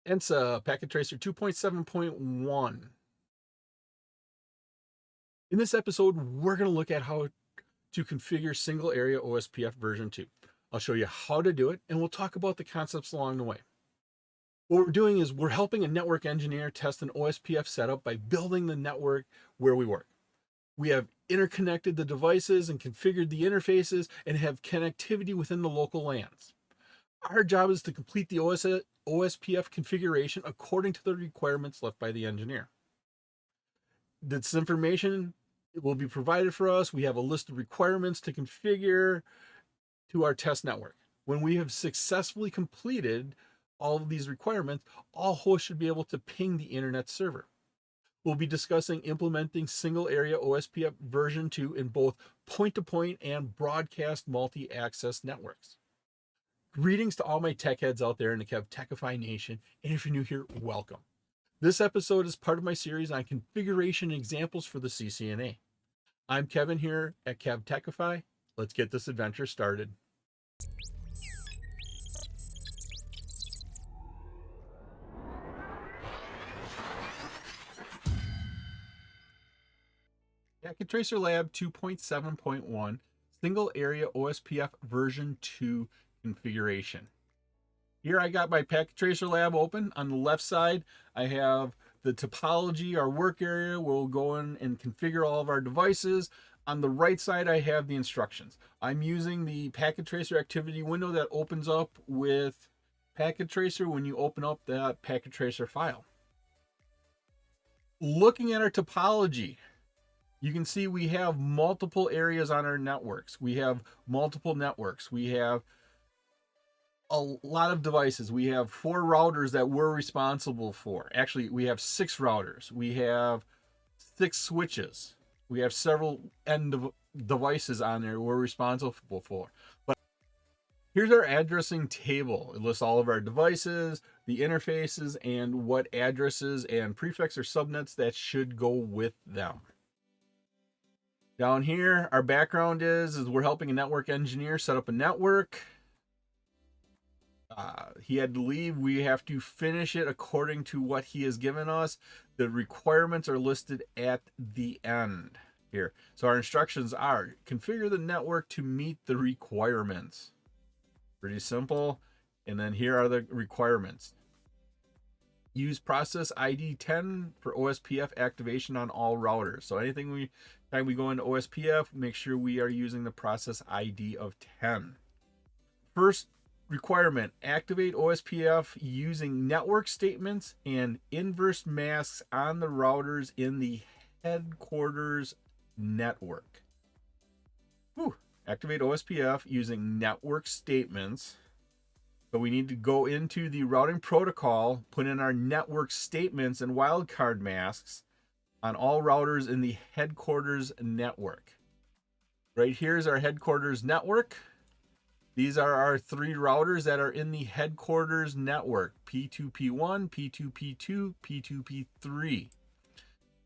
ENSA Packet Tracer 2.7.1. In this episode, we're going to look at how to configure Single-Area OSPF version 2. I'll show you how to do it, and we'll talk about the concepts along the way. What we're doing is we're helping a network engineer test an OSPF setup by building the network where we work. We have interconnected the devices and configured the interfaces and have connectivity within the local LANs. Our job is to complete the OSPF configuration according to the requirements left by the engineer. This information will be provided for us. We have a list of requirements to configure to our test network. When we have successfully completed all of these requirements, all hosts should be able to ping the internet server. We'll be discussing implementing Single-Area OSPF version 2 in both point-to-point and broadcast multi-access networks. Greetings to all my tech heads out there in the KevTechify nation, and if you're new here, welcome. This episode is part of my series on configuration examples for the CCNA. I'm Kevin here at KevTechify. Let's get this adventure started. Packet Tracer Lab 2.7.1 Single-Area OSPF version 2 configuration. Here I got my Packet Tracer Lab open. On the left side, I have the topology, our work area. We'll go in and configure all of our devices. On the right side, I have the instructions. I'm using the Packet Tracer activity window that opens up with Packet Tracer when you open up that Packet Tracer file. Looking at our topology, you can see we have multiple areas on our networks. We have multiple networks. We have a lot of devices. We have 4 routers that we're responsible for. Actually, we have 6 routers. We have 6 switches. We have several end devices on there we're responsible for. But here's our addressing table. It lists all of our devices, the interfaces, and what addresses and prefix or subnets that should go with them. Down here, our background is we're helping a network engineer set up a network. He had to leave. We have to finish it according to what he has given us. The requirements are listed at the end here. So our instructions are configure the network to meet the requirements. Pretty simple. And then here are the requirements. Use process ID 10 for OSPF activation on all routers. So anything time we go into OSPF, make sure we are using the process ID of 10. First requirement, activate OSPF using network statements and inverse masks on the routers in the headquarters network. Activate OSPF using network statements. So we need to go into the routing protocol, put in our network statements and wildcard masks on all routers in the headquarters network. Right here is our headquarters network. These are our 3 routers that are in the headquarters network, P2P1, P2P2, P2P3.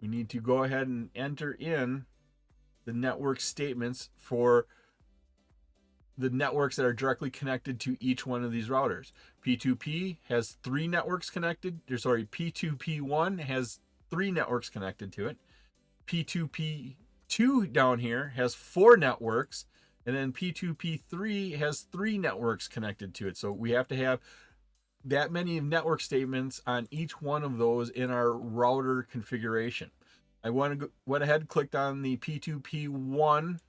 We need to go ahead and enter in the network statements for the networks that are directly connected to each one of these routers. P2P has 3 networks connected. P2P1 has 3 networks connected to it. P2P2 down here has 4 networks. And then P2P3 has 3 networks connected to it. So we have to have that many network statements on each one of those in our router configuration. I went ahead, clicked on the P2P1,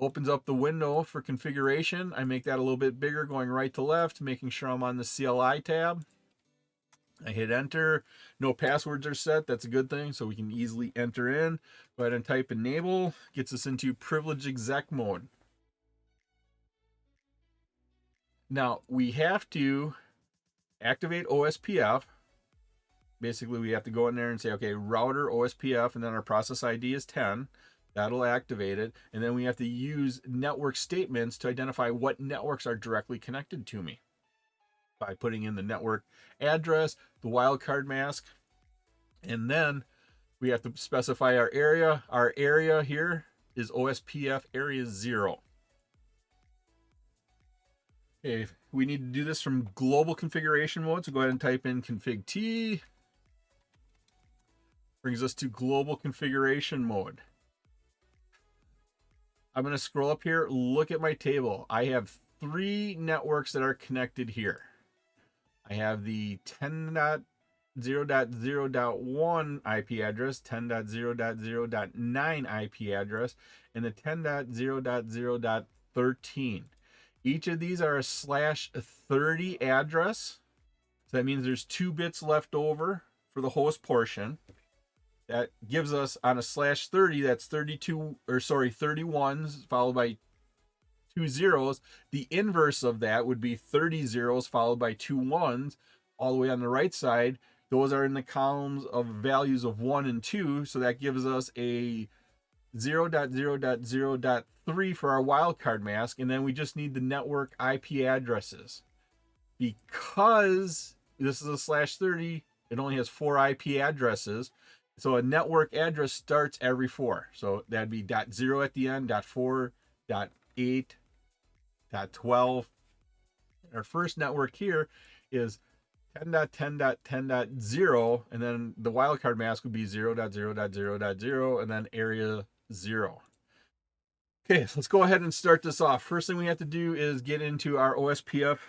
opens up the window for configuration. I make that a little bit bigger, going right to left, making sure I'm on the CLI tab. I hit enter. No passwords are set. That's a good thing, so we can easily enter in. Go ahead and type enable. Gets us into privilege exec mode. Now, we have to activate OSPF. Basically, we have to go in there and say, okay, router OSPF, and then our process ID is 10. That'll activate it. And then we have to use network statements to identify what networks are directly connected to me, by putting in the network address, the wildcard mask, and then we have to specify our area. Our area here is OSPF area 0. Okay, we need to do this from global configuration mode. So go ahead and type in config T. Brings us to global configuration mode. I'm going to scroll up here, look at my table. I have 3 networks that are connected here. I have the 10.0.0.1 IP address, 10.0.0.9 IP address, and the 10.0.0.13. Each of these are a /30 address. So that means there's 2 bits left over for the host portion. That gives us on a /30, that's 31s followed by 2 zeros. The inverse of that would be 30 zeros followed by 2 ones. All the way on the right side, those are in the columns of values of 1 and 2. So that gives us a 0.0.0.3 for our wildcard mask. And then we just need the network IP addresses. Because this is a /30, it only has 4 IP addresses. So a network address starts every 4. So that'd be .0 at the end, .4, .8, .12. Our first network here is 10.10.10.0, and then the wildcard mask would be 0.0.0.0, and then area 0. Okay, so let's go ahead and start this off. First thing we have to do is get into our OSPF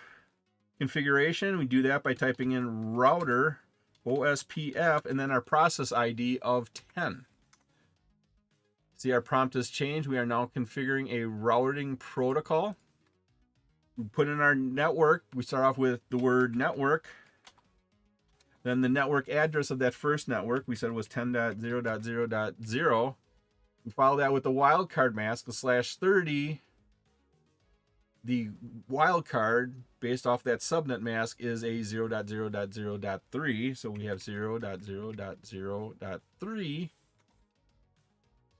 configuration. We do that by typing in router OSPF and then our process ID of 10. See, our prompt has changed. We are now configuring a routing protocol. We put in our network. We start off with the word network. Then the network address of that first network, we said was 10.0.0.0. We follow that with the wildcard mask, the /30. The wildcard based off that subnet mask is a 0.0.0.3. So we have 0.0.0.3.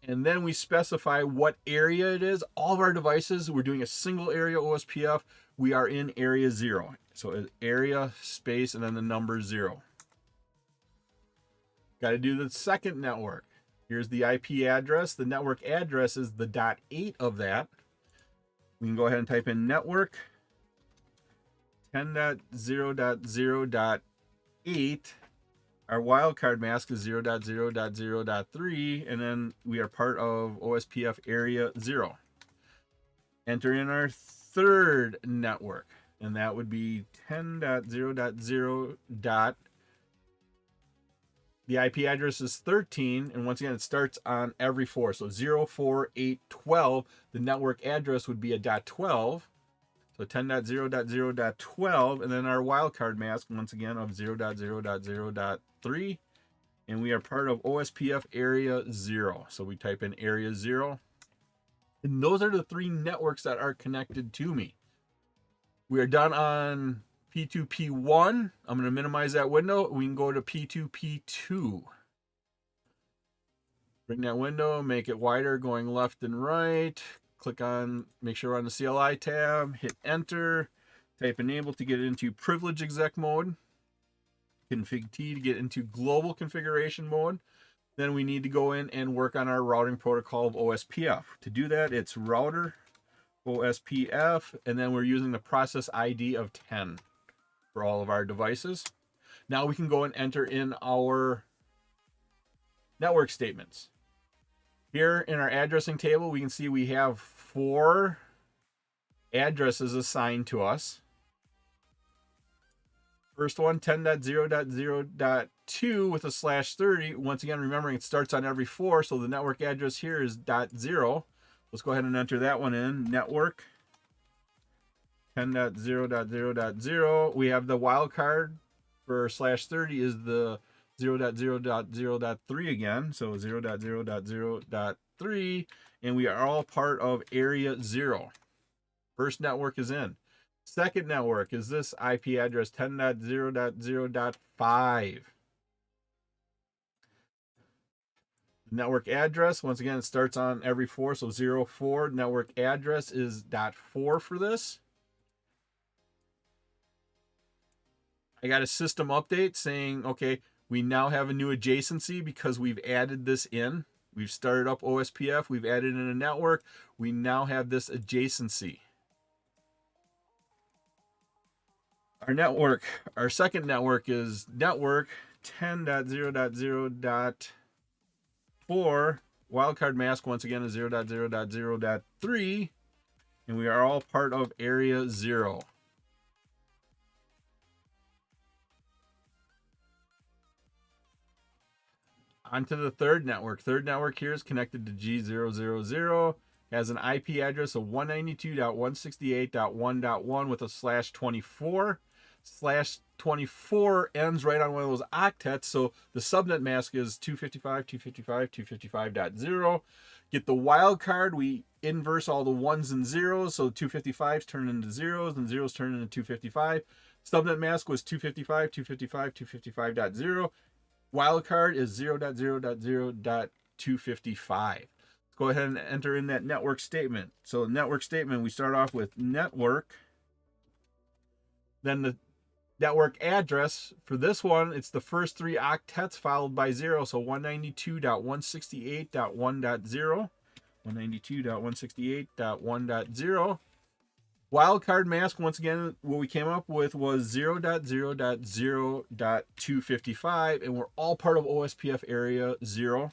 And then we specify what area it is. All of our devices, we're doing a single area OSPF. We are in area 0. So area, space, and then the number 0. Got to do the second network. Here's the IP address. The network address is the .8 of that. We can go ahead and type in network 10.0.0.8. Our wildcard mask is 0.0.0.3, and then we are part of OSPF area 0. Enter in our third network, and that would be 10.0.0. The IP address is 13, and once again, it starts on every 4. So 0, 4, 8, 12. The network address would be a .12. So 10.0.0.12, and then our wildcard mask, once again, of 0.0.0.3. And we are part of OSPF area 0. So we type in area 0. And those are the 3 networks that are connected to me. We are done on P2P1. I'm going to minimize that window. We can go to P2P2. Bring that window, make it wider, going left and right. Click on, make sure we're on the CLI tab, hit enter, type enable to get into privilege exec mode, config T to get into global configuration mode. Then we need to go in and work on our routing protocol of OSPF. To do that, it's router OSPF, and then we're using the process ID of 10 for all of our devices. Now we can go and enter in our network statements. Here in our addressing table, we can see we have 4 addresses assigned to us. First one, 10.0.0.2 with a /30. Once again, remembering it starts on every 4, so the network address here is .0. Let's go ahead and enter that one in. Network 10.0.0.0. We have the wildcard for /30 is the 0.0.0.3 again. So 0.0.0.3. And we are all part of area 0. First network is in. Second network is this IP address 10.0.0.5. Network address, once again, it starts on every 4, so 04. Network address is .4 for this. I got a system update saying, okay, we now have a new adjacency because we've added this in. We've started up OSPF, we've added in a network. We now have this adjacency. Our second network is network 10.0.0.4. Wildcard mask once again is 0.0.0.3, and we are all part of area 0. Onto the third network. Third network here is connected to G000, has an IP address of 192.168.1.1 with a /24. /24 ends right on one of those octets, so the subnet mask is 255.255.255.0. Get the wildcard, we inverse all the ones and zeros, so 255s turn into zeros and zeros turn into 255. Subnet mask was 255.255.255.0. Wildcard is 0.0.0.255. Let's go ahead and enter in that network statement. So network statement, we start off with network, then the network address. For this one, it's the first 3 octets followed by 0, so 192.168.1.0, 192.168.1.0. Wildcard mask, once again, what we came up with was 0.0.0.255, and we're all part of OSPF area 0.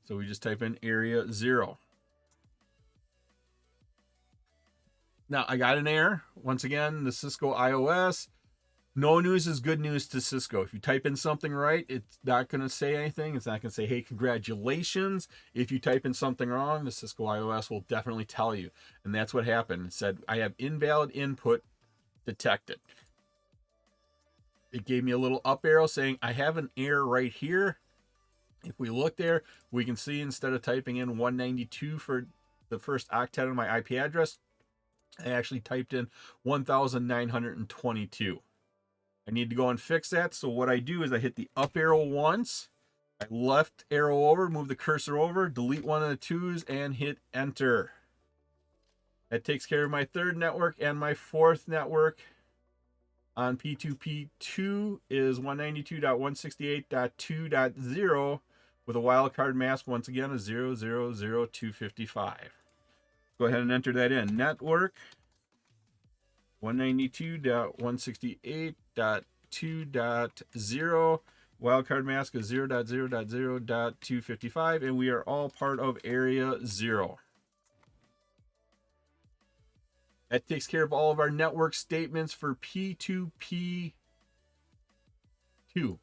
So we just type in area 0. Now, I got an error. Once again, the Cisco iOS. No news is good news to Cisco. If you type in something right, it's not going to say anything. It's not going to say, hey, congratulations. If you type in something wrong, the Cisco iOS will definitely tell you. And that's what happened. It said, I have invalid input detected. It gave me a little up arrow saying, I have an error right here. If we look there, we can see instead of typing in 192 for the first octet of my IP address, I actually typed in 1922. I need to go and fix that. So what I do is I hit the up arrow once, I left arrow over, move the cursor over, delete one of the 2's, and hit enter. That takes care of my third network, and my fourth network on P2P2 is 192.168.2.0 with a wildcard mask once again of 0.0.0.255. Go ahead and enter that in. Network 192.168.2.0. Wildcard mask is 0.0.0.255, and we are all part of area 0. That takes care of all of our network statements for P2P2. I'm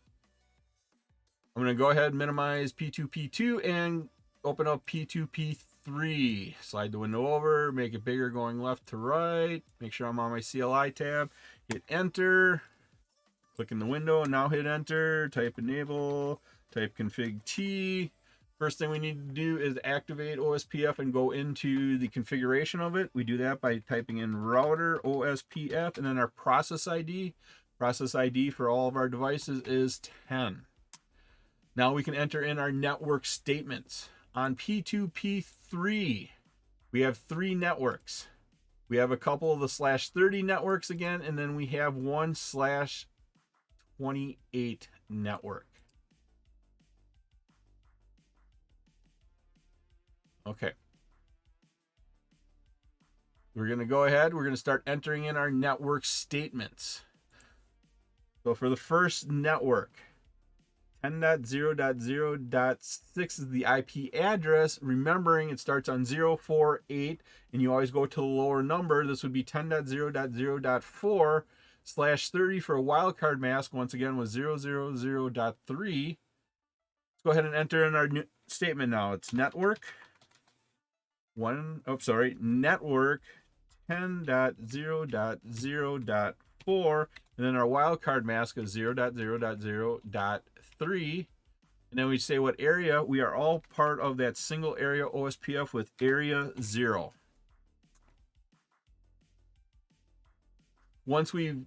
going to go ahead and minimize P2P2 and open up P2P3. Slide the window over, make it bigger going left to right. Make sure I'm on my CLI tab. Hit enter. Click in the window and now hit enter. Type enable. Type config T. First thing we need to do is activate OSPF and go into the configuration of it. We do that by typing in router OSPF and then our process ID. Process ID for all of our devices is 10. Now we can enter in our network statements. On P2P3, we have 3 networks. We have a couple of the /30 networks again, and then we have one /28 network. Okay. We're going to go ahead. We're going to start entering in our network statements. So for the first network, 10.0.0.6 is the IP address. Remembering it starts on 048 and you always go to the lower number. This would be 10.0.0.4 /30 for a wildcard mask. Once again was 0.0.0.3. Let's go ahead and enter in our new statement now. It's network network 10.0.0.4, and then our wildcard mask is 0.0.0.3. And then we say what area. We are all part of that single area OSPF with area 0. Once we've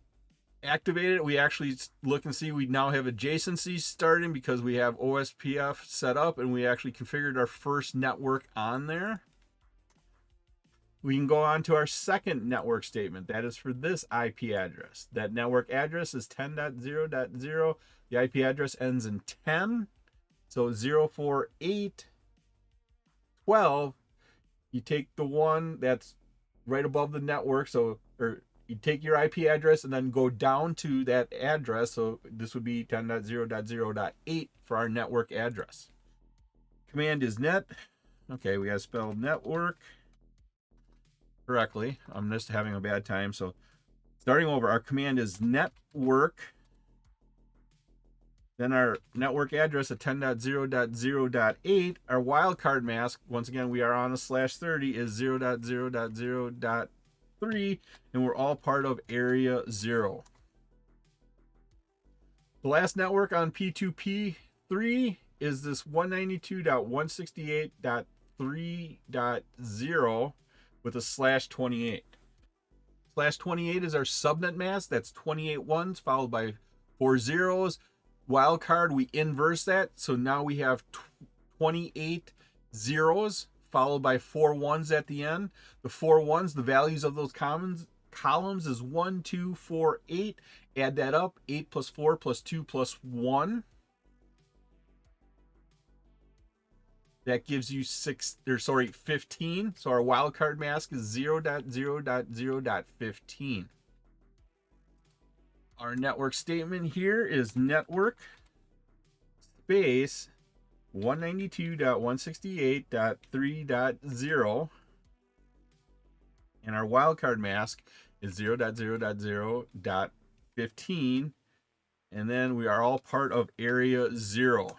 activated it, we actually look and see we now have adjacencies starting because we have OSPF set up and we actually configured our first network on there. We can go on to our second network statement. That is for this IP address. That network address is 10.0.0. The IP address ends in 10. So 04812. You take the one that's right above the network. So, or you take your IP address and then go down to that address. So this would be 10.0.0.8 for our network address. Command is net. Okay, we got to spell network correctly. I'm just having a bad time. So starting over, our command is network. Then our network address at 10.0.0.8, our wildcard mask, once again, we are on a /30, is 0.0.0.3, and we're all part of area 0. The last network on P2P3 is this 192.168.3.0 with a /28. /28 is our subnet mask. That's 28 ones followed by 4 zeros. Wildcard, we inverse that. So now we have 28 zeros followed by 4 ones at the end. The 4 ones, the values of those columns is 1, 2, 4, 8. Add that up. 8 plus 4 plus 2 plus 1. That gives you 15. So our wildcard mask is 0.0.0.15. Our network statement here is network space 192.168.3.0, and our wildcard mask is 0.0.0.15, and then we are all part of area 0.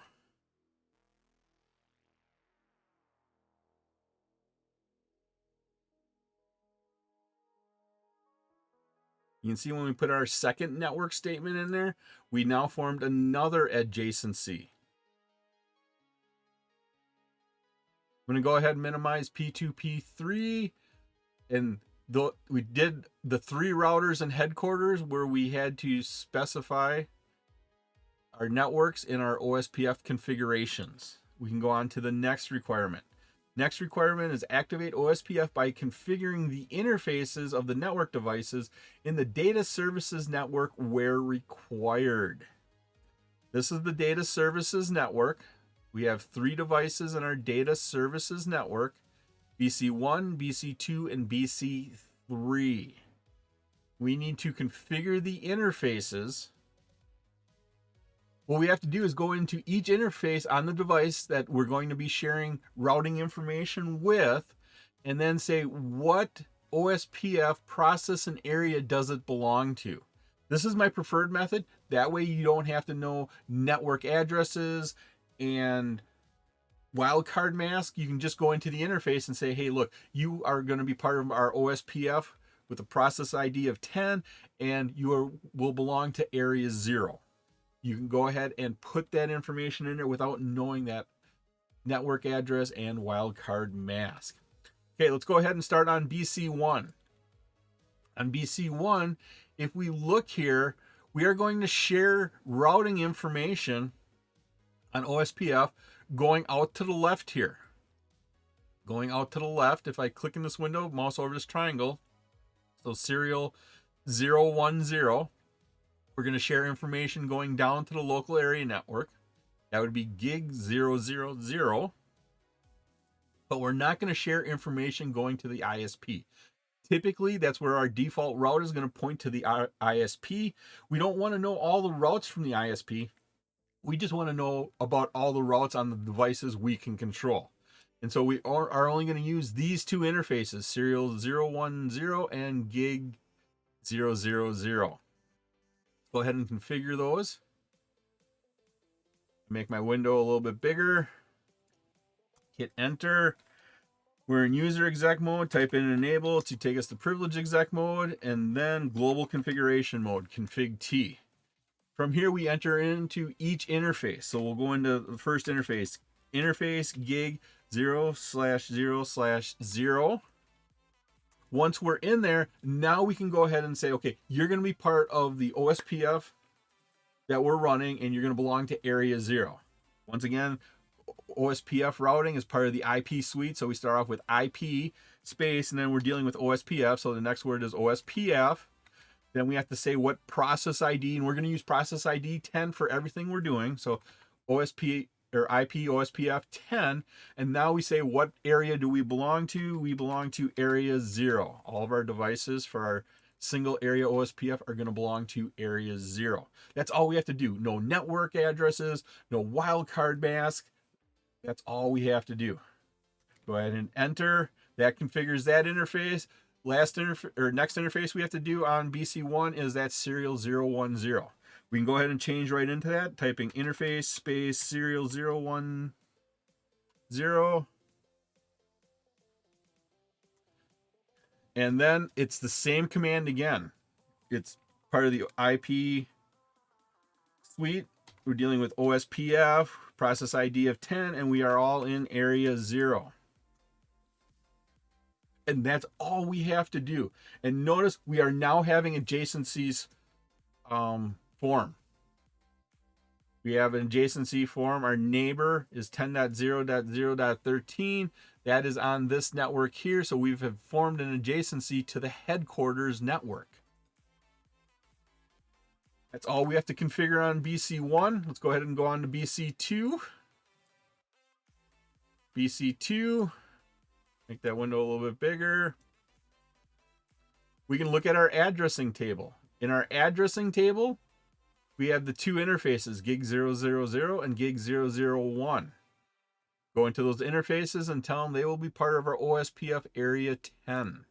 You can see when we put our second network statement in there, we now formed another adjacency. I'm going to go ahead and minimize P2P3. And we did the 3 routers and headquarters where we had to specify our networks in our OSPF configurations. We can go on to the next requirement. Next requirement is activate OSPF by configuring the interfaces of the network devices in the data services network where required. This is the data services network. We have 3 devices in our data services network, BC1, BC2, and BC3. We need to configure the interfaces. What we have to do is go into each interface on the device that we're going to be sharing routing information with, and then say what OSPF process and area does it belong to. This is my preferred method. That way you don't have to know network addresses and wildcard mask. You can just go into the interface and say, hey, look, you are going to be part of our OSPF with a process ID of 10, and you will belong to area 0. You can go ahead and put that information in there without knowing that network address and wildcard mask. Okay, let's go ahead and start on BC1. On BC1, if we look here, we are going to share routing information on OSPF going out to the left here. Going out to the left, if I click in this window, mouse over this triangle, so serial 010, we're going to share information going down to the local area network. That would be gig 000. But we're not going to share information going to the ISP. Typically, that's where our default route is going to point to the ISP. We don't want to know all the routes from the ISP. We just want to know about all the routes on the devices we can control. And so we are only going to use these 2 interfaces, serial 010 and gig 000. Go ahead and configure those. Make my window a little bit bigger. Hit enter. We're in user exec mode. Type in enable to take us to privilege exec mode, and then global configuration mode, config T. From here, we enter into each interface. So we'll go into the first interface. Interface gig 0/0/0. Once we're in there, now we can go ahead and say, okay, you're going to be part of the OSPF that we're running, and you're going to belong to area 0. Once again, OSPF routing is part of the IP suite. So we start off with IP space, and then we're dealing with OSPF. So the next word is OSPF. Then we have to say what process ID, and we're going to use process ID 10 for everything we're doing. So OSP or IP OSPF 10, and now we say what area do we belong to? We belong to area 0. All of our devices for our single area OSPF are going to belong to area 0. That's all we have to do. No network addresses, no wildcard mask. That's all we have to do. Go ahead and enter. That configures that interface. Next interface we have to do on BC1 is that serial 010. We can go ahead and change right into that, typing interface space serial 010. And then it's the same command again. It's part of the IP suite. We're dealing with OSPF, process ID of 10, and we are all in area 0. And that's all we have to do. And notice we are now having adjacencies form. We have an adjacency form. Our neighbor is 10.0.0.13. That is on this network here. So we've formed an adjacency to the headquarters network. That's all we have to configure on BC1. Let's go ahead and go on to BC2. BC2. Make that window a little bit bigger. We can look at our addressing table. In our addressing table, we have the two interfaces, gig 000 and gig 001. Go into those interfaces and tell them they will be part of our OSPF area 10.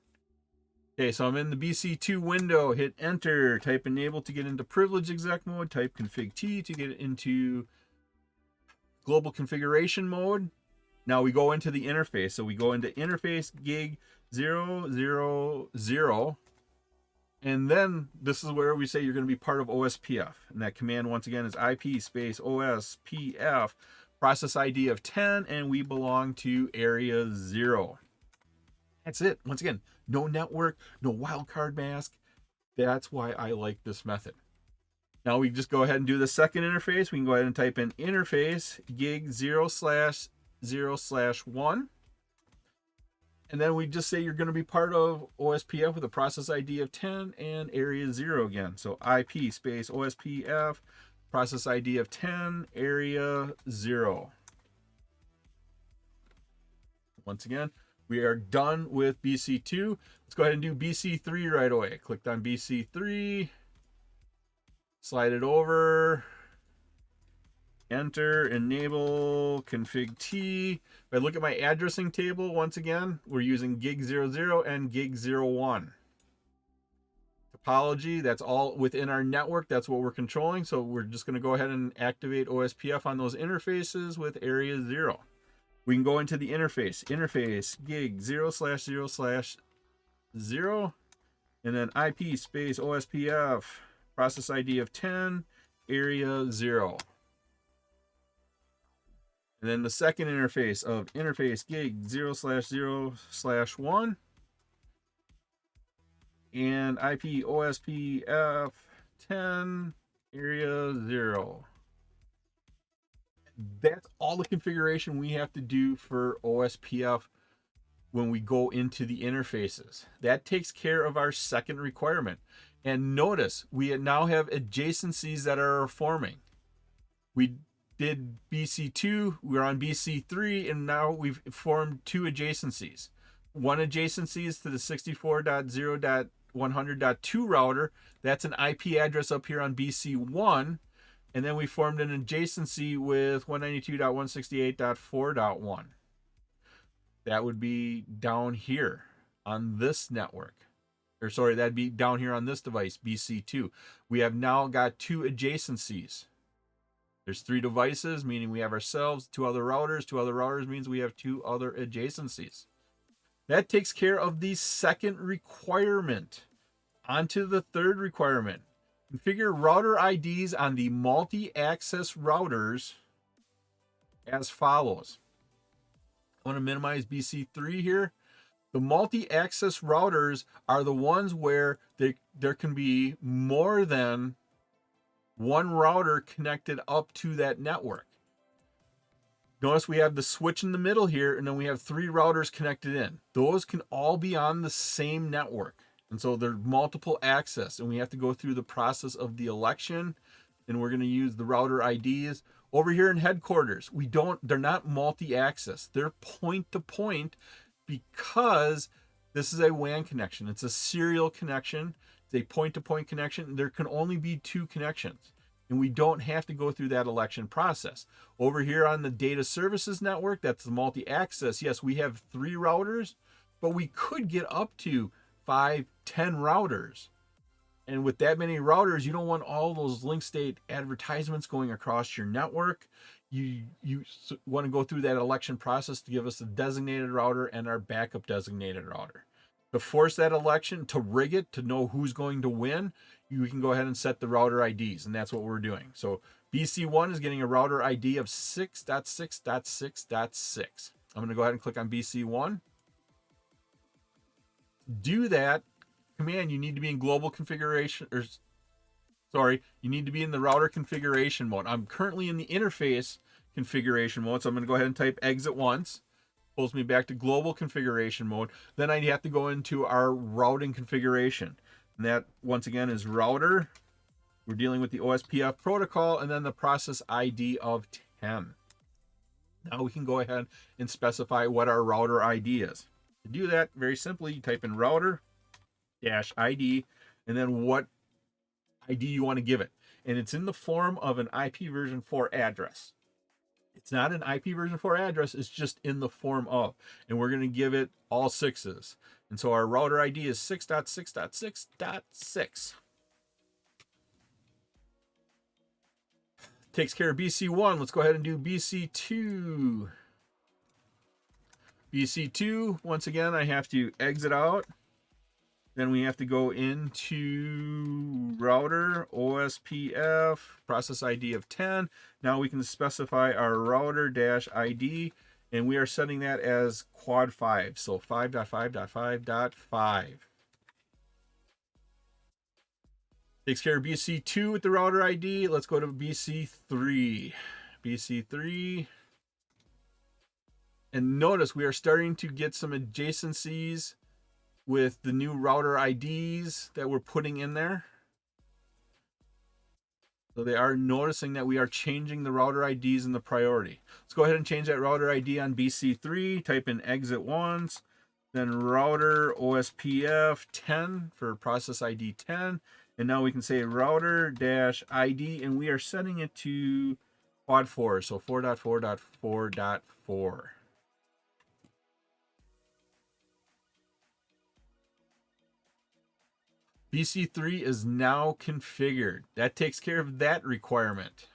Okay, so I'm in the BC2 window, hit enter, type enable to get into privilege exec mode, type config T to get into global configuration mode. Now we go into the interface. So we go into interface gig 000. And then this is where we say you're going to be part of OSPF. And that command once again is IP space OSPF, process ID of 10, and we belong to area 0. That's it. Once again, no network, no wildcard mask. That's why I like this method. Now we just go ahead and do the second interface. We can go ahead and type in interface gig 0/0/1. And then we just say you're going to be part of OSPF with a process ID of 10 and area 0 again. So IP space OSPF, process ID of 10, area 0. Once again, we are done with BC2. Let's go ahead and do BC3 right away. Clicked on BC3, slide it over, enter, enable, config T. If I look at my addressing table, once again, we're using gig 00 and gig 01. Topology, that's all within our network. That's what we're controlling. So we're just going to go ahead and activate OSPF on those interfaces with area 0. We can go into the interface gig 0/0/0, and then IP space OSPF, process ID of 10, area 0. And then the second interface of interface gig 0/0/1 and IP OSPF 10 area 0. That's all the configuration we have to do for OSPF when we go into the interfaces. That takes care of our second requirement. And notice we now have adjacencies that are forming. We did BC2, we're on BC3, and now we've formed two adjacencies. One adjacency is to the 64.0.100.2 router. That's an IP address up here on BC1. And then we formed an adjacency with 192.168.4.1. That would be down here on this network. Or sorry, that'd be down here on this device, BC2. We have now got two adjacencies. There's 3 devices, meaning we have ourselves, 2 other routers. 2 other routers means we have 2 other adjacencies. That takes care of the second requirement. On to the third requirement. Configure router IDs on the multi-access routers as follows. I want to minimize BC3 here. The multi-access routers are the ones where there can be more than one router connected up to that network. Notice we have the switch in the middle here, and then we have 3 routers connected in. Those can all be on the same network. And so they're multiple access, and we have to go through the process of the election, and we're going to use the router IDs. Over here in headquarters, they're not multi-access. They're point to point because this is a WAN connection. It's a serial connection, It's a point-to-point connection. There can only be 2 connections, and we don't have to go through that election process. Over here on the data services network, that's the multi-access. Yes, we have 3 routers, but we could get up to 5, 10 routers. And with that many routers, you don't want all those link state advertisements going across your network. You want to go through that election process to give us a designated router and our backup designated router. To force that election, to rig it, to know who's going to win, you can go ahead and set the router IDs, and that's what we're doing. So BC1 is getting a router ID of 6.6.6.6. I'm going to go ahead and click on BC1. Do that command, you need to be in global configuration, or sorry, you need to be in the router configuration mode. I'm currently in the interface configuration mode, so I'm going to go ahead and type exit once. Pulls me back to global configuration mode. Then I have to go into our routing configuration. And that, once again, is router. We're dealing with the OSPF protocol, and then the process ID of 10. Now we can go ahead and specify what our router ID is. To do that, very simply, you type in router-ID, and then what ID you want to give it. And it's in the form of an IP version 4 address. It's not an IP version 4 address, it's just in the form of. And we're going to give it all 6s. And so our router ID is 6.6.6.6. Takes care of BC1. Let's go ahead and do BC2. BC2, once again, I have to exit out. Then we have to go into router, OSPF, process ID of 10. Now we can specify our router-ID, and we are setting that as quad 5. So 5.5.5.5. Takes care of BC2 with the router ID. Let's go to BC3. BC3. And notice we are starting to get some adjacencies with the new router IDs that we're putting in there. So they are noticing that we are changing the router IDs in the priority. Let's go ahead and change that router ID on BC3. Type in exit once, then router OSPF 10 for process ID 10. And now we can say router-ID, and we are setting it to quad 4. So 4.4.4.4. BC3 is now configured. That takes care of that requirement.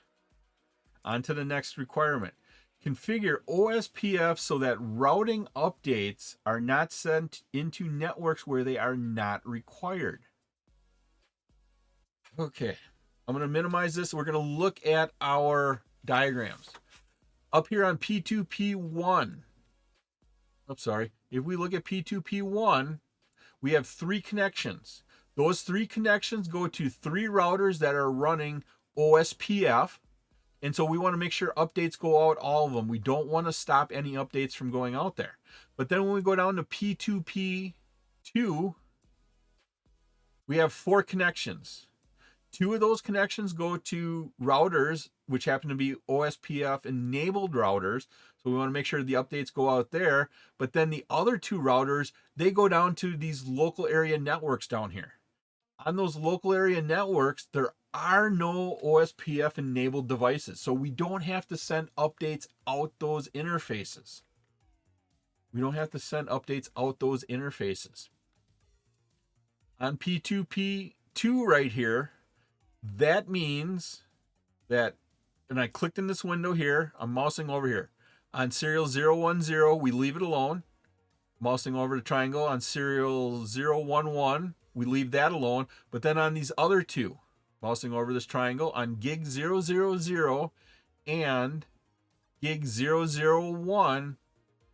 On to the next requirement. Configure OSPF so that routing updates are not sent into networks where they are not required. Okay, I'm going to minimize this. We're going to look at our diagrams. Up here on P2P1, if we look at P2P1, we have 3 connections. Those 3 connections go to 3 routers that are running OSPF. And so we want to make sure updates go out, all of them. We don't want to stop any updates from going out there. But then when we go down to P2P2, we have 4 connections. 2 of those connections go to routers, which happen to be OSPF enabled routers. So we want to make sure the updates go out there. But then the other 2 routers, they go down to these local area networks down here. On those local area networks, there are no OSPF enabled devices. So we don't have to send updates out those interfaces. On P2P2 right here, that means that, and I clicked in this window here, I'm mousing over here. On serial 010, we leave it alone. Mousing over the triangle on serial 011, we leave that alone. But then on these other 2, mousing over this triangle on gig 000 and gig 001,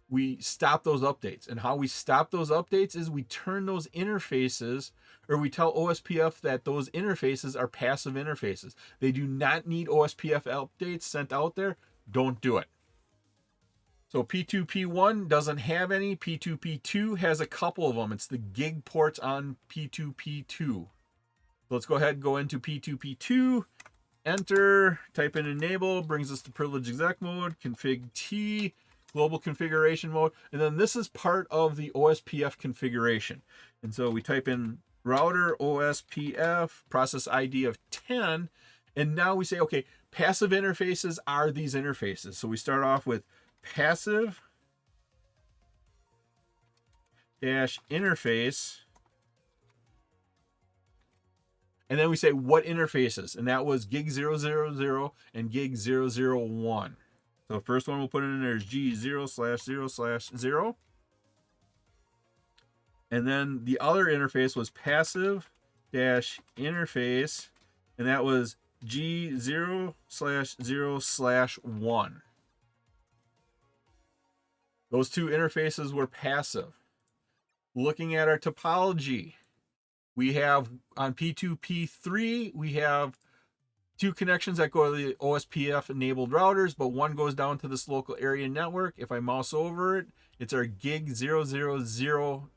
we stop those updates. And how we stop those updates is we turn those interfaces, or we tell OSPF that those interfaces are passive interfaces. They do not need OSPF updates sent out there. Don't do it. So P2P1 doesn't have any. P2P2 has a couple of them. It's the gig ports on P2P2. So let's go ahead and go into P2P2. Enter, type in enable, brings us to privilege exec mode, config T, global configuration mode. And then this is part of the OSPF configuration. And so we type in router OSPF, process ID of 10. And now we say, okay, passive interfaces are these interfaces. So we start off with passive dash interface. And then we say what interfaces, and that was gig 000 and gig 001. So the first one we'll put in there is G0/0/0. And then the other interface was passive dash interface, and that was G0/0/1. Those two interfaces were passive. Looking at our topology, we have on P2P3, we have two connections that go to the OSPF enabled routers, but one goes down to this local area network. If I mouse over it, it's our gig 000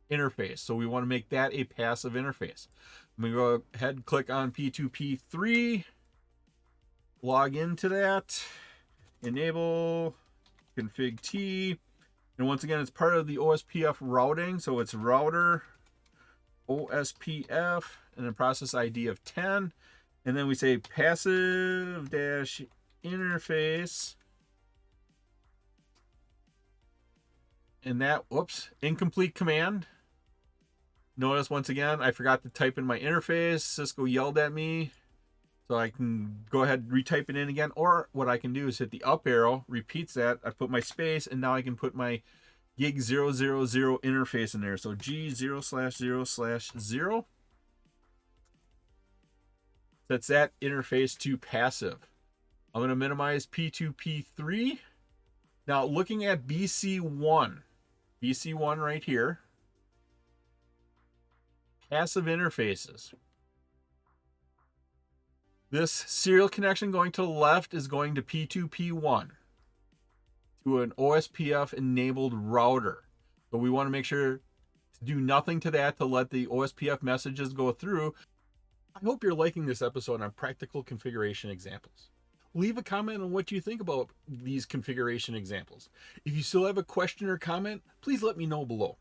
interface. So we want to make that a passive interface. I'm going to go ahead and click on P2P3, log into that, enable config T. And once again, it's part of the OSPF routing. So it's router OSPF and a process ID of 10. And then we say passive dash interface. And that, whoops, incomplete command. Notice once again, I forgot to type in my interface. Cisco yelled at me. So I can go ahead and retype it in again. Or what I can do is hit the up arrow, repeats that. I put my space, and now I can put my gig 000 interface in there. So G0/0/0 sets that interface to passive. I'm going to minimize P2P3. Now looking at BC1 right here, passive interfaces. This serial connection going to the left is going to P2P1 to an OSPF enabled router. But we want to make sure to do nothing to that to let the OSPF messages go through. I hope you're liking this episode on practical configuration examples. Leave a comment on what you think about these configuration examples. If you still have a question or comment, please let me know below.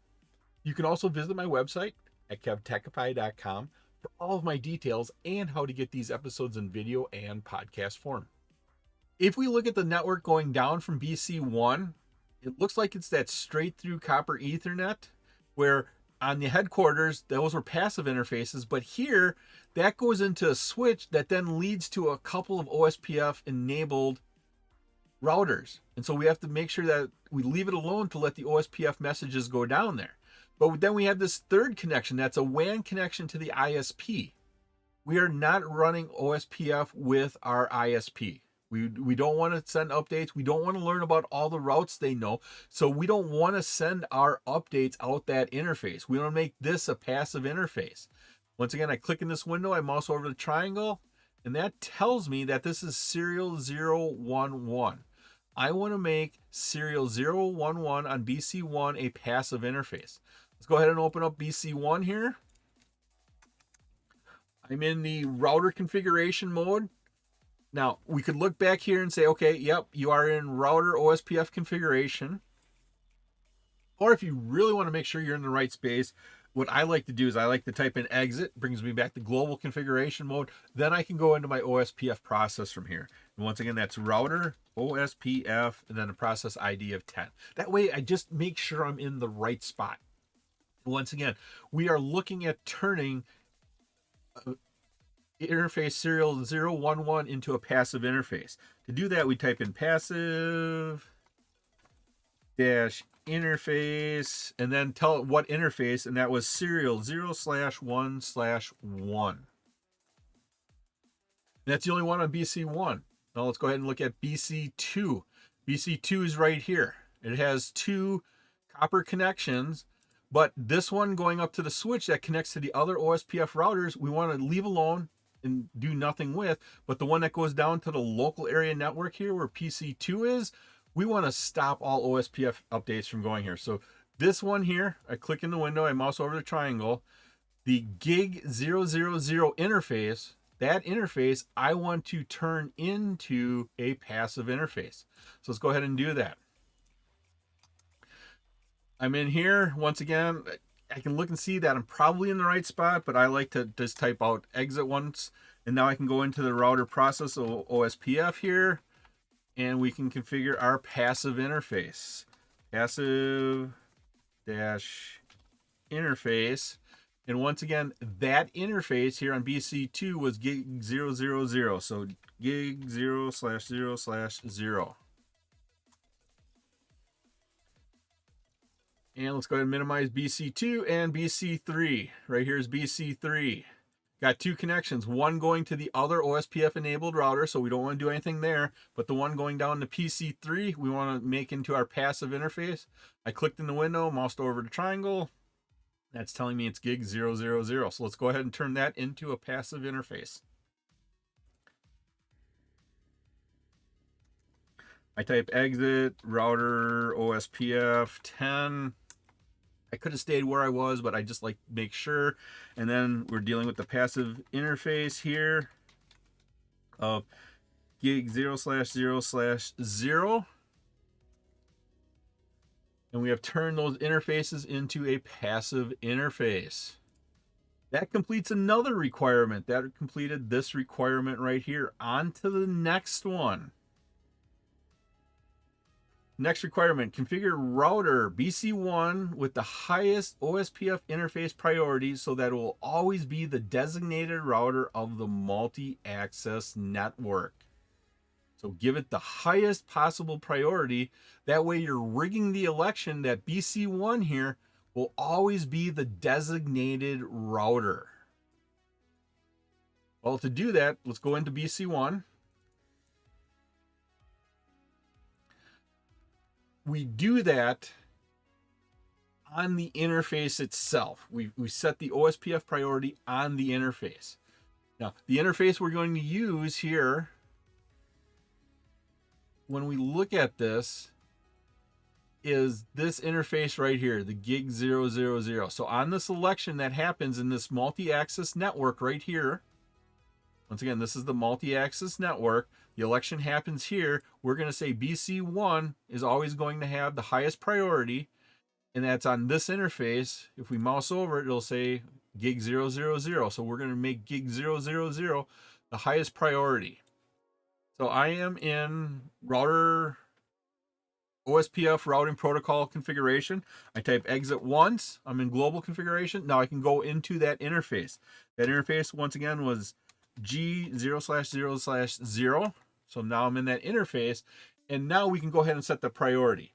You can also visit my website at KevTechify.com for all of my details and how to get these episodes in video and podcast form. If we look at the network going down from BC1, it looks like it's that straight through copper Ethernet, where on the headquarters, those were passive interfaces, but here that goes into a switch that then leads to a couple of OSPF enabled routers. And so we have to make sure that we leave it alone to let the OSPF messages go down there. But then we have this third connection that's a WAN connection to the ISP. We are not running OSPF with our ISP. We don't want to send updates. We don't want to learn about all the routes they know. So we don't want to send our updates out that interface. We want to make this a passive interface. Once again, I click in this window, I mouse over the triangle, and that tells me that this is serial 011. I want to make serial 011 on BC1 a passive interface. Let's go ahead and open up BC1 here. I'm in the router configuration mode. Now, we could look back here and say, okay, yep, you are in router OSPF configuration. Or if you really want to make sure you're in the right space, what I like to do is I like to type in exit, brings me back to global configuration mode. Then I can go into my OSPF process from here. And once again, that's router OSPF and then a process ID of 10. That way I just make sure I'm in the right spot. Once again, we are looking at turning interface serial 011 into a passive interface. To do that, we type in passive dash interface and then tell it what interface, and that was serial 0/1/1. That's the only one on BC1. Now let's go ahead and look at BC2. BC2 is right here. It has two copper connections, but this one going up to the switch that connects to the other OSPF routers, we want to leave alone and do nothing with. But the one that goes down to the local area network here where PC2 is, we want to stop all OSPF updates from going here. So this one here, I click in the window, I mouse over the triangle, the gig 000 interface, that interface I want to turn into a passive interface. So let's go ahead and do that. I'm in here once again. I can look and see that I'm probably in the right spot, but I like to just type out exit once. And now I can go into the router process of OSPF here, and we can configure our passive interface. Passive dash interface. And once again, that interface here on BC2 was gig 000. So gig 0/0/0. And let's go ahead and minimize BC2 and BC3. Right here is BC3. Got two connections, one going to the other OSPF enabled router, so we don't want to do anything there, but the one going down to PC3, we want to make into our passive interface. I clicked in the window, moused over to triangle. That's telling me it's gig 000. So let's go ahead and turn that into a passive interface. I type exit, router, OSPF 10. I could have stayed where I was, but I just like to make sure. And then we're dealing with the passive interface here of gig 0/0/0. And we have turned those interfaces into a passive interface. That completes another requirement. That completed this requirement right here. On to the next one. Next requirement, configure router BC1 with the highest OSPF interface priority so that it will always be the designated router of the multi-access network. So give it the highest possible priority. That way you're rigging the election that BC1 here will always be the designated router. Well, to do that, let's go into BC1. We do that on the interface itself. We set the OSPF priority on the interface. Now, the interface we're going to use here, when we look at this, is this interface right here, the gig 000. So on the selection that happens in this multi-access network right here, once again, this is the multi-access network. The election happens here. We're going to say BC1 is always going to have the highest priority, and that's on this interface. If we mouse over it, it'll say gig 000. So we're going to make gig 000 the highest priority. So I am in router OSPF routing protocol configuration. I type exit once. I'm in global configuration. Now I can go into that interface. That interface, once again, was G 0/0/0. So now I'm in that interface, and now we can go ahead and set the priority.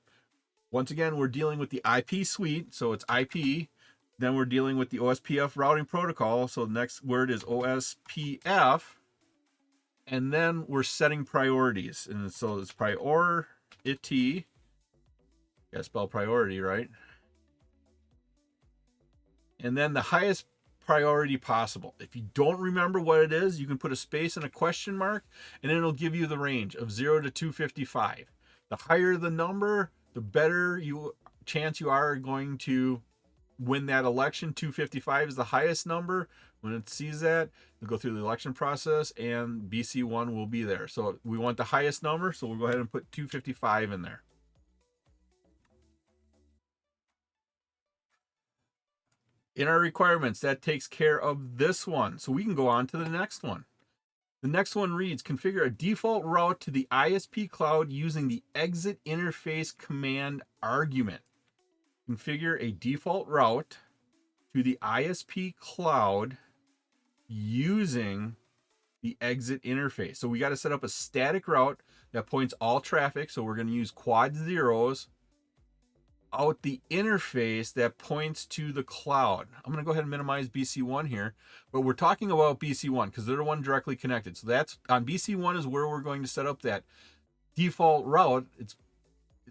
Once again, we're dealing with the IP suite, so it's IP. Then we're dealing with the OSPF routing protocol, so the next word is OSPF. And then we're setting priorities. And so it's priority. Gotta spell priority, right? And then the highest priority possible. If you don't remember what it is, you can put a space and a question mark, and it'll give you the range of 0 to 255. The higher the number, the better chance you are going to win that election. 255 is the highest number. When it sees that, it'll go through the election process, and BC1 will be there. So we want the highest number, so we'll go ahead and put 255 in there. In our requirements, that takes care of this one. So we can go on to the next one. The next one reads, configure a default route to the ISP cloud using the exit interface command argument. Configure a default route to the ISP cloud using the exit interface. So we got to set up a static route that points all traffic. So we're going to use quad zeros out the interface that points to the cloud. I'm going to go ahead and minimize BC1 here, but we're talking about BC1 because they're the one directly connected. So that's on BC1 is where we're going to set up that default route. It's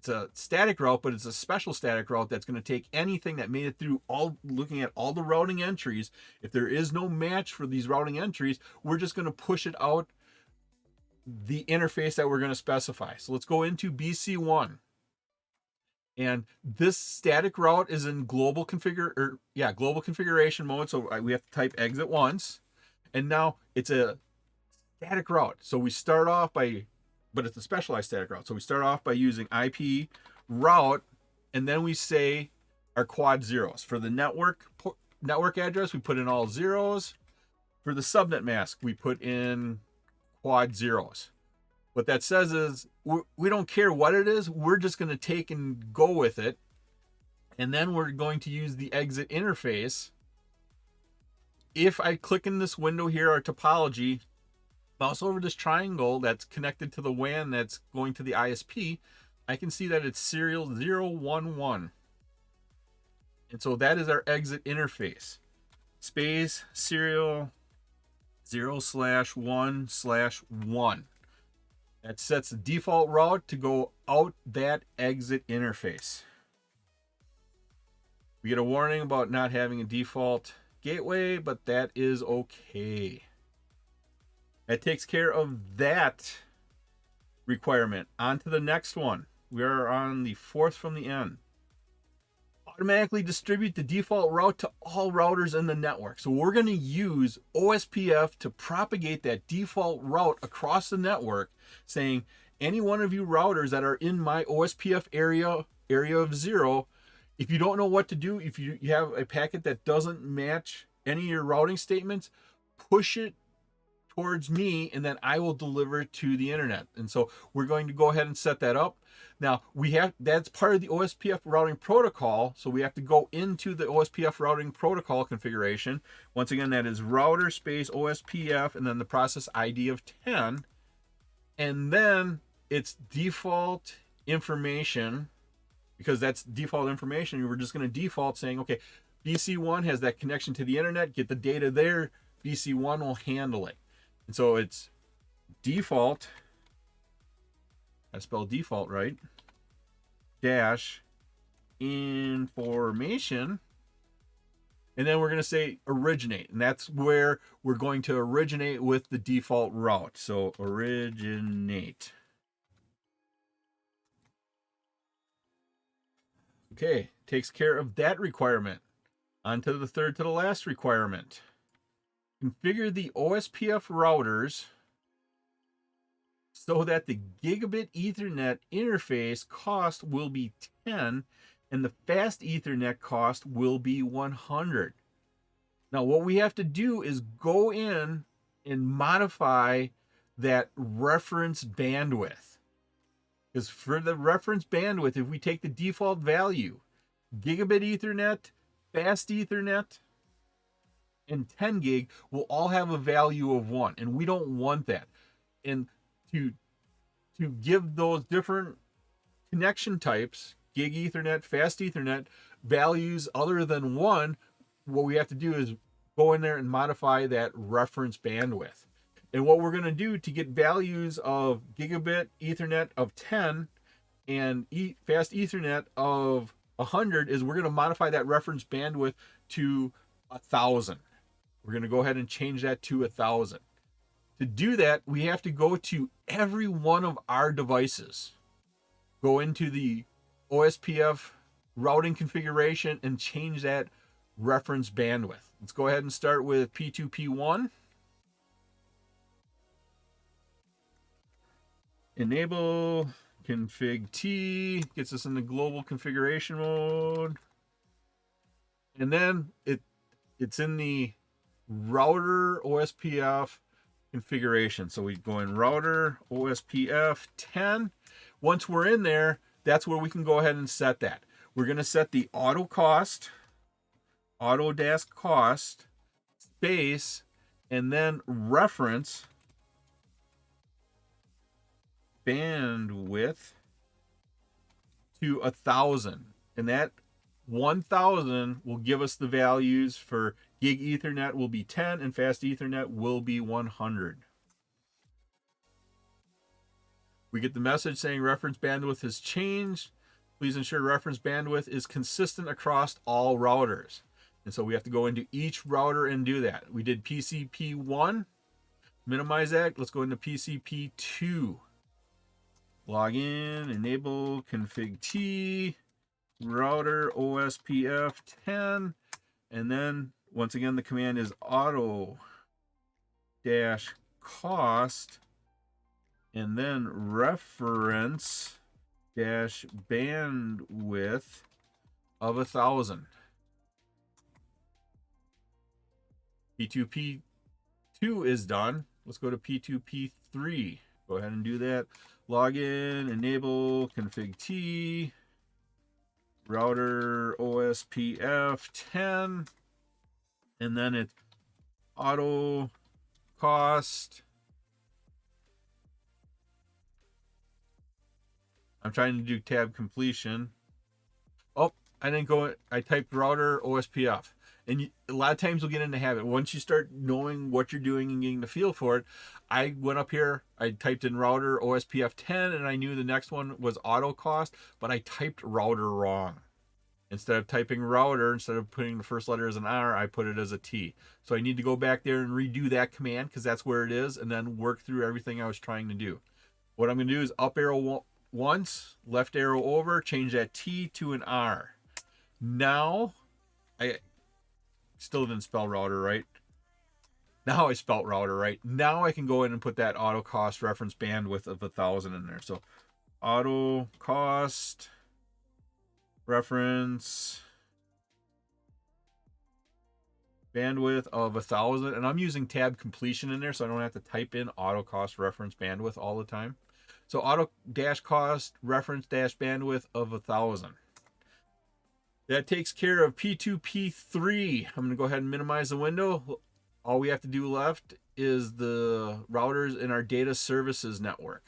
a static route, but it's a special static route that's going to take anything that made it through looking at all the routing entries. If there is no match for these routing entries, we're just going to push it out the interface that we're going to specify. So let's go into BC1. And this static route is in global configuration mode. So we have to type exit once. And now it's a static route. So we start off by, but it's a specialized static route. So we start off by using IP route, and then we say are quad zeros. For the network address, we put in all zeros. For the subnet mask, we put in quad zeros. What that says is we don't care what it is. We're just going to take and go with it. And then we're going to use the exit interface. If I click in this window here, our topology, mouse over this triangle that's connected to the WAN that's going to the ISP, I can see that it's serial 011. And so that is our exit interface. Space serial 0/1/1. That sets the default route to go out that exit interface. We get a warning about not having a default gateway, but that is okay. That takes care of that requirement. On to the next one. We are on the fourth from the end. Automatically distribute the default route to all routers in the network. So we're going to use OSPF to propagate that default route across the network, saying any one of you routers that are in my OSPF area of 0, if you don't know what to do, if you have a packet that doesn't match any of your routing statements, push it towards me and then I will deliver it to the internet. And so we're going to go ahead and set that up. Now that's part of the OSPF routing protocol. So we have to go into the OSPF routing protocol configuration. Once again, that is router space OSPF and then the process ID of 10. And then it's default information, because that's default information. We're just going to default saying, okay, BC1 has that connection to the internet, get the data there, BC1 will handle it. And so it's default, I spelled default right, dash information, and then we're going to say originate, and that's where we're going to originate with the default route. So originate. Okay, takes care of that requirement. On to the third to the last requirement. Configure the OSPF routers so that the gigabit Ethernet interface cost will be 10 and the fast Ethernet cost will be 100. Now what we have to do is go in and modify that reference bandwidth. Because for the reference bandwidth, if we take the default value, gigabit Ethernet, fast Ethernet, and 10 gig will all have a value of 1, and we don't want that. And to give those different connection types, gig Ethernet, fast Ethernet, values other than 1, what we have to do is go in there and modify that reference bandwidth. And what we're going to do to get values of gigabit Ethernet of 10 and fast Ethernet of 100 is we're going to modify that reference bandwidth to 1,000. We're going to go ahead and change that to 1,000. To do that, we have to go to every one of our devices, go into the OSPF routing configuration and change that reference bandwidth. Let's go ahead and start with P2P1. Enable config T, gets us in the global configuration mode. And then it's in the router OSPF configuration. So we go in router OSPF 10. Once we're in there, that's where we can go ahead and set that. We're going to set the auto cost, Autodesk cost, space, and then reference bandwidth to 1,000, and that 1,000 will give us the values for gig Ethernet will be 10 and fast Ethernet will be 100. We get the message saying reference bandwidth has changed. Please ensure reference bandwidth is consistent across all routers. And so we have to go into each router and do that. We did PCP1, minimize that. Let's go into PCP2. Log in, enable config T, router OSPF 10, and then once again the command is auto dash cost and then reference dash bandwidth of 1,000. P2P2 is done. Let's go to P2P3. Go ahead and do that. Login, enable, config T, router OSPF10, and then it's auto cost. I'm trying to do tab completion. Oh, I didn't go. I typed router OSPF. And a lot of times we'll get into habit. Once you start knowing what you're doing and getting the feel for it, I went up here, I typed in router OSPF 10, and I knew the next one was auto cost, but I typed router wrong. Instead of typing router, instead of putting the first letter as an R, I put it as a T. So I need to go back there and redo that command because that's where it is, and then work through everything I was trying to do. What I'm going to do is up arrow once, left arrow over, change that T to an R. Now, I still didn't spell router right. Now I spelt router right. Now I can go in and put that auto cost reference bandwidth of 1,000 in there. So auto cost reference bandwidth of 1,000, and I'm using tab completion in there so I don't have to type in auto cost reference bandwidth all the time. So auto dash cost reference dash bandwidth of 1,000. That takes care of P2P3. I'm going to go ahead and minimize the window. All we have to do left is the routers in our data services network.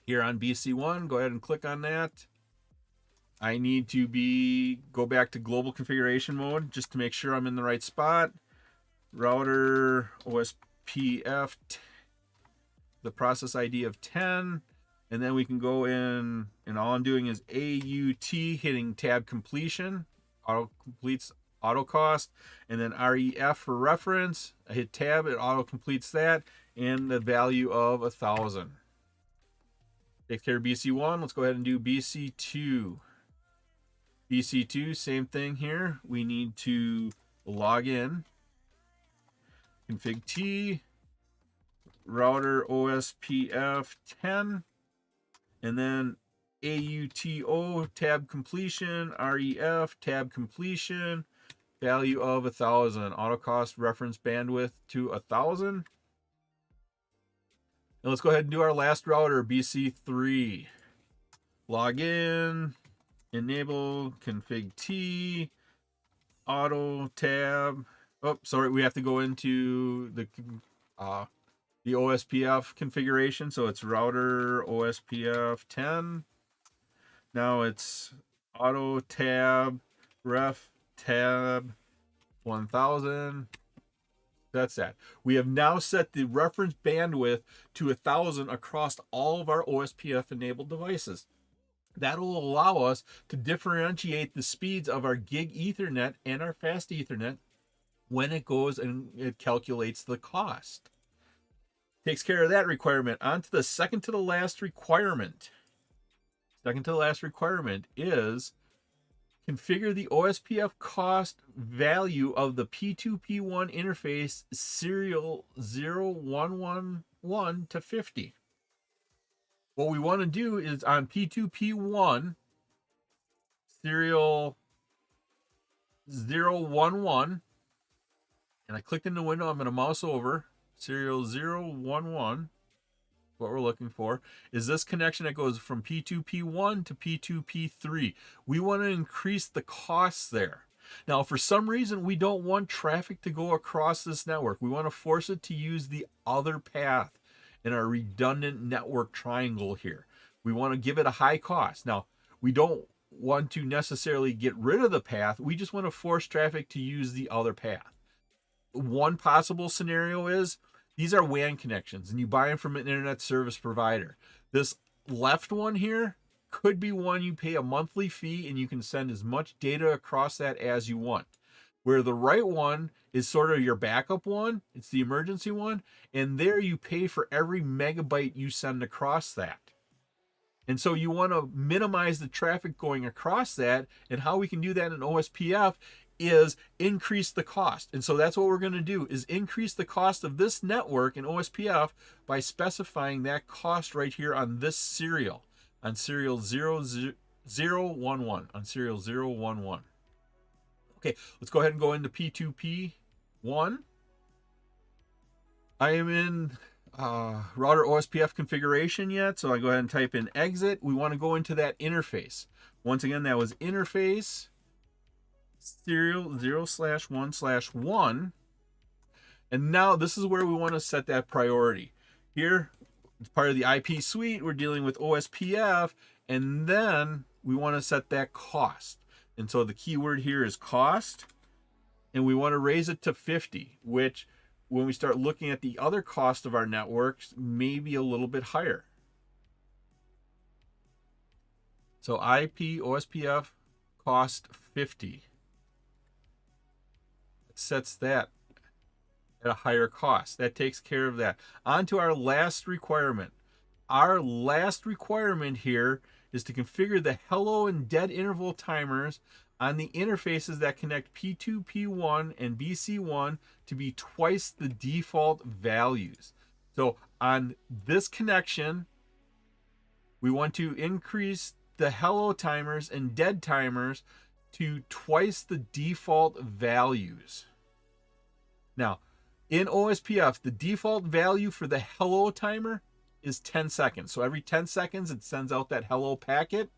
Here on BC1, go ahead and click on that. I need to go back to global configuration mode just to make sure I'm in the right spot. Router OSPF, the process ID of 10. And then we can go in, and all I'm doing is AUT, hitting tab completion, auto completes auto cost, and then REF for reference. I hit tab, it auto completes that, and the value of 1,000. Take care of BC1. Let's go ahead and do BC2. BC2, same thing here. We need to log in, config T, router OSPF 10. And then AUTO, tab completion, REF, tab completion, value of 1,000. Auto cost reference bandwidth to 1,000. And let's go ahead and do our last router, BC3. Log in, enable, config T, auto tab. Oh, sorry, we have to go into the OSPF configuration. So it's router OSPF 10. Now it's auto tab ref tab 1,000. That's that. We have now set the reference bandwidth to 1,000 across all of our OSPF enabled devices. That will allow us to differentiate the speeds of our gig Ethernet and our fast Ethernet when it goes and it calculates the cost. Takes care of that requirement. On to the second to the last requirement. Second to the last requirement is configure the OSPF cost value of the P2P1 interface serial 0111 to 50. What we want to do is on P2P1 serial 011, and I clicked in the window, I'm going to mouse over. Serial 011, what we're looking for, is this connection that goes from P2P1 to P2P3. We want to increase the costs there. Now, for some reason, we don't want traffic to go across this network. We want to force it to use the other path in our redundant network triangle here. We want to give it a high cost. Now, we don't want to necessarily get rid of the path. We just want to force traffic to use the other path. One possible scenario is these are WAN connections and you buy them from an internet service provider. This left one here could be one you pay a monthly fee and you can send as much data across that as you want. Where the right one is sort of your backup one, it's the emergency one, and there you pay for every megabyte you send across that. And so you want to minimize the traffic going across that, and how we can do that in OSPF is increase the cost. And so that's what we're going to do, is increase the cost of this network in OSPF by specifying that cost right here on this serial, on serial 00111 011 on serial 011. Okay, let's go ahead and go into P2P1. I am in router OSPF configuration yet, so I go ahead and type in exit. We want to go into that interface. Once again, that was interface serial 0/1/1. And now this is where we want to set that priority. Here, it's part of the IP suite. We're dealing with OSPF, and then we want to set that cost. And so the keyword here is cost, and we want to raise it to 50, which when we start looking at the other cost of our networks, may be a little bit higher. So IP OSPF cost 50. It sets that at a higher cost. That takes care of that. On to our last requirement. Our last requirement here is to configure the hello and dead interval timers on the interfaces that connect P2, P1, and BC1 to be twice the default values. So on this connection, we want to increase the hello timers and dead timers to twice the default values. Now, in OSPF, the default value for the hello timer is 10 seconds. So every 10 seconds, it sends out that hello packet.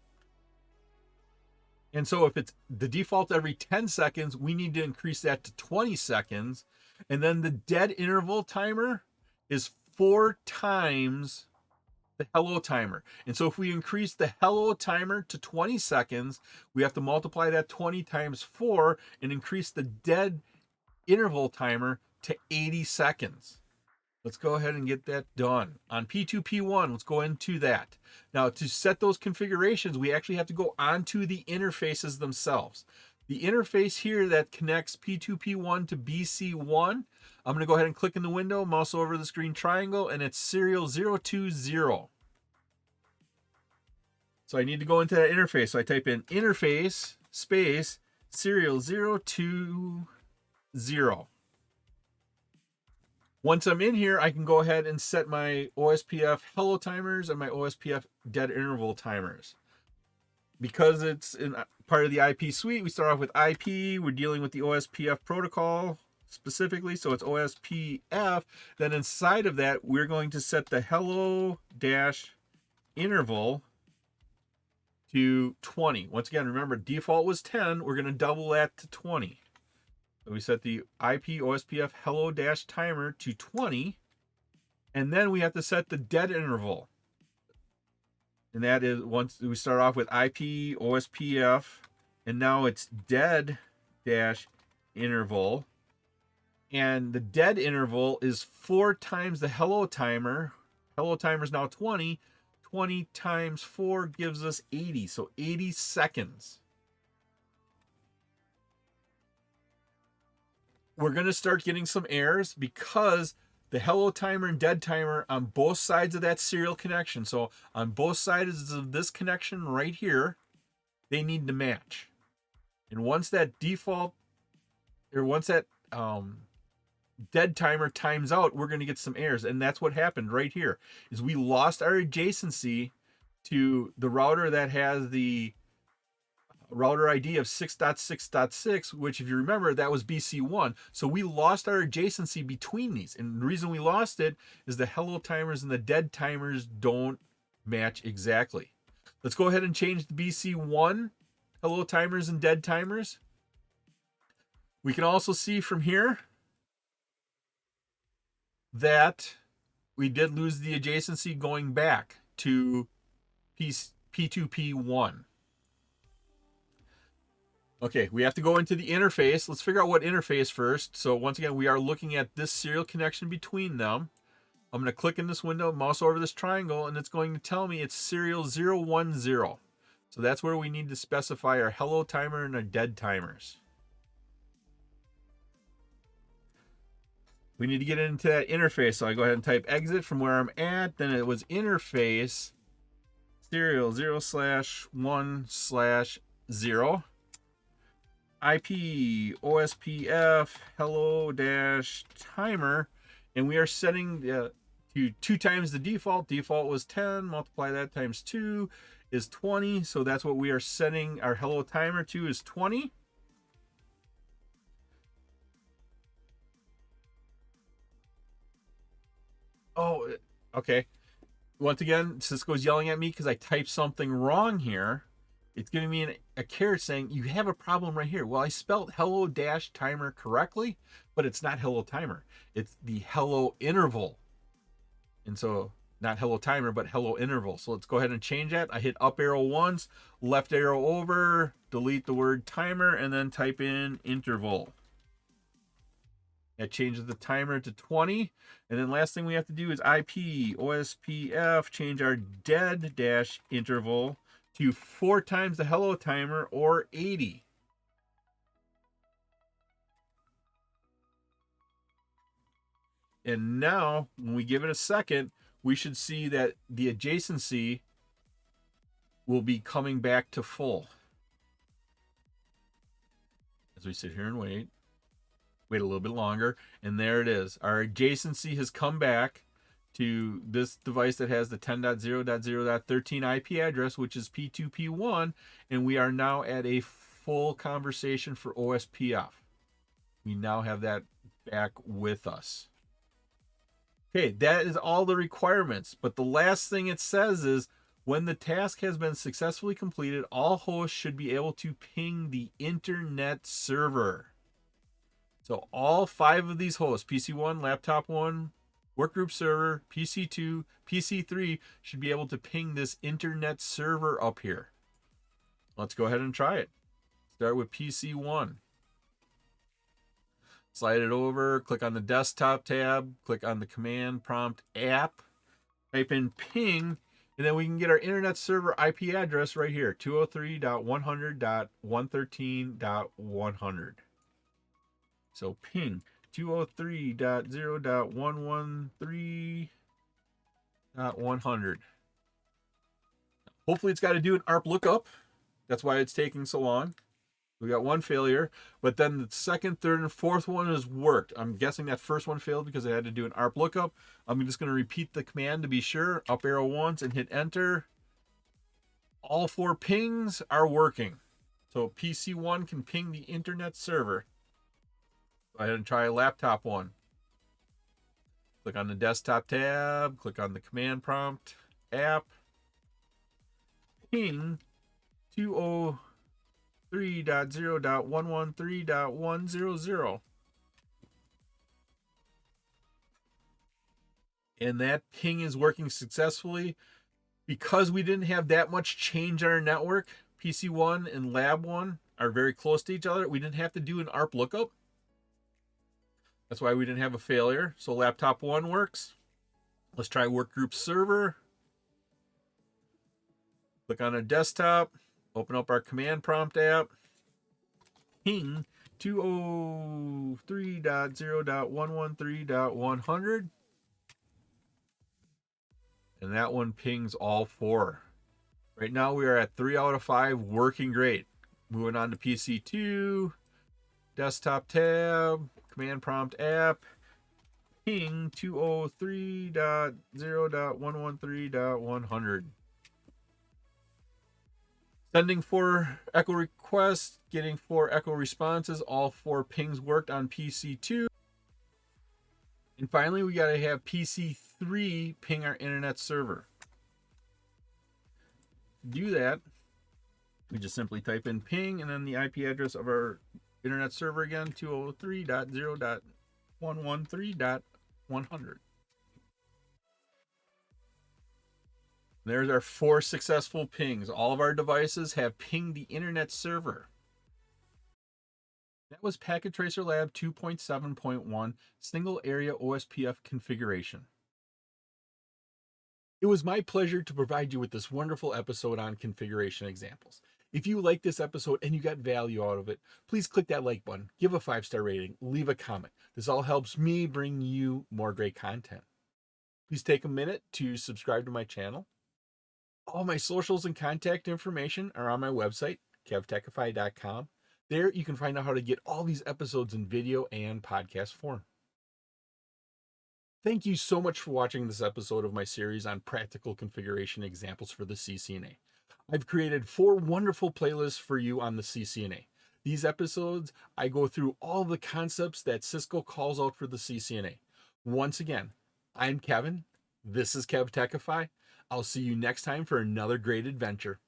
And so if it's the default every 10 seconds, we need to increase that to 20 seconds. And then the dead interval timer is 4 times the hello timer. And so if we increase the hello timer to 20 seconds, we have to multiply that 20 times 4 and increase the dead interval timer to 80 seconds. Let's go ahead and get that done. On P2, P1, let's go into that. Now, to set those configurations, we actually have to go onto the interfaces themselves. The interface here that connects P2, P1 to BC1, I'm going to go ahead and click in the window, mouse over the green triangle, and it's serial 020. So I need to go into that interface. So I type in interface space serial 020. Once I'm in here, I can go ahead and set my OSPF hello timers and my OSPF dead interval timers. Because it's in part of the IP suite, we start off with IP. We're dealing with the OSPF protocol specifically, so it's OSPF. Then inside of that, we're going to set the hello dash interval to 20. Once again, remember, default was 10. We're going to double that to 20. So we set the IP OSPF hello dash timer to 20. And then we have to set the dead interval. And that is, once we start off with IP OSPF, and now it's dead dash interval. And the dead interval is 4 times the hello timer. Hello timer is now 20. 20 times 4 gives us 80. So 80 seconds. We're going to start getting some errors because the hello timer and dead timer on both sides of that serial connection. So on both sides of this connection right here, they need to match. And once that default, or once that dead timer times out, we're going to get some errors. And that's what happened right here, is we lost our adjacency to the router that has the router ID of 6.6.6, which if you remember, that was BC1. So we lost our adjacency between these. And the reason we lost it is the hello timers and the dead timers don't match exactly. Let's go ahead and change the BC1 hello timers and dead timers. We can also see from here that we did lose the adjacency going back to P2P1. Okay, we have to go into the interface. Let's figure out what interface first. So once again, we are looking at this serial connection between them. I'm going to click in this window, mouse over this triangle, and it's going to tell me it's serial 010. So that's where we need to specify our hello timer and our dead timers. We need to get into that interface. So I go ahead and type exit from where I'm at. Then it was interface serial 0/1/0. IP OSPF hello dash timer, and we are setting to 2 times the default. Default was 10, multiply that times 2, is 20, so that's what we are setting our hello timer to, is 20. Oh, okay. Once again, Cisco's yelling at me because I typed something wrong here. It's giving me a carrot saying you have a problem right here. Well, I spelled hello dash timer correctly, but it's not hello timer. It's the hello interval. And so not hello timer, but hello interval. So let's go ahead and change that. I hit up arrow once, left arrow over, delete the word timer, and then type in interval. That changes the timer to 20. And then last thing we have to do is IP, OSPF, change our dead dash interval to 4 times the hello timer, or 80. And now when we give it a second, we should see that the adjacency will be coming back to full. As we sit here and wait a little bit longer, and there it is. Our adjacency has come back to this device that has the 10.0.0.13 IP address, which is P2P1, and we are now at a full conversation for OSPF. We now have that back with us. Okay, that is all the requirements, but the last thing it says is, when the task has been successfully completed, all hosts should be able to ping the internet server. So all 5 of these hosts, PC1, Laptop 1, Workgroup Server, PC2, PC3, should be able to ping this internet server up here. Let's go ahead and try it. Start with PC1. Slide it over, click on the desktop tab, click on the command prompt app, type in ping, and then we can get our internet server IP address right here, 203.100.113.100. So ping 203.0.113.100. Hopefully it's got to do an ARP lookup. That's why it's taking so long. We got one failure, but then the second, third, and fourth one has worked. I'm guessing that first one failed because I had to do an ARP lookup. I'm just going to repeat the command to be sure. Up arrow once and hit enter. All 4 pings are working. So PC1 can ping the internet server. Go ahead and try laptop 1. Click on the desktop tab, click on the command prompt app, ping 203.0.113.100. And that ping is working successfully. Because we didn't have that much change on our network, PC1 and Lab 1 are very close to each other. We didn't have to do an ARP lookup. That's why we didn't have a failure. So laptop 1 works. Let's try Workgroup Server. Click on a desktop. Open up our command prompt app. Ping 203.0.113.100. And that one pings all 4. Right now we are at 3 out of 5, working great. Moving on to PC2, desktop tab, command prompt app, ping 203.0.113.100. Sending 4 echo requests, getting 4 echo responses. All 4 pings worked on PC2. And finally, we got to have PC3 ping our internet server. To do that, we just simply type in ping and then the IP address of our internet server again, 203.0.113.100. There's our 4 successful pings. All of our devices have pinged the internet server. That was Packet Tracer Lab 2.7.1 Single Area OSPF Configuration. It was my pleasure to provide you with this wonderful episode on configuration examples. If you like this episode and you got value out of it, please click that like button, give a 5-star rating, leave a comment. This all helps me bring you more great content. Please take a minute to subscribe to my channel. All my socials and contact information are on my website, KevTechify.com. There you can find out how to get all these episodes in video and podcast form. Thank you so much for watching this episode of my series on practical configuration examples for the CCNA. I've created 4 wonderful playlists for you on the CCNA. These episodes, I go through all the concepts that Cisco calls out for the CCNA. Once again, I'm Kevin. This is KevTechify. I'll see you next time for another great adventure.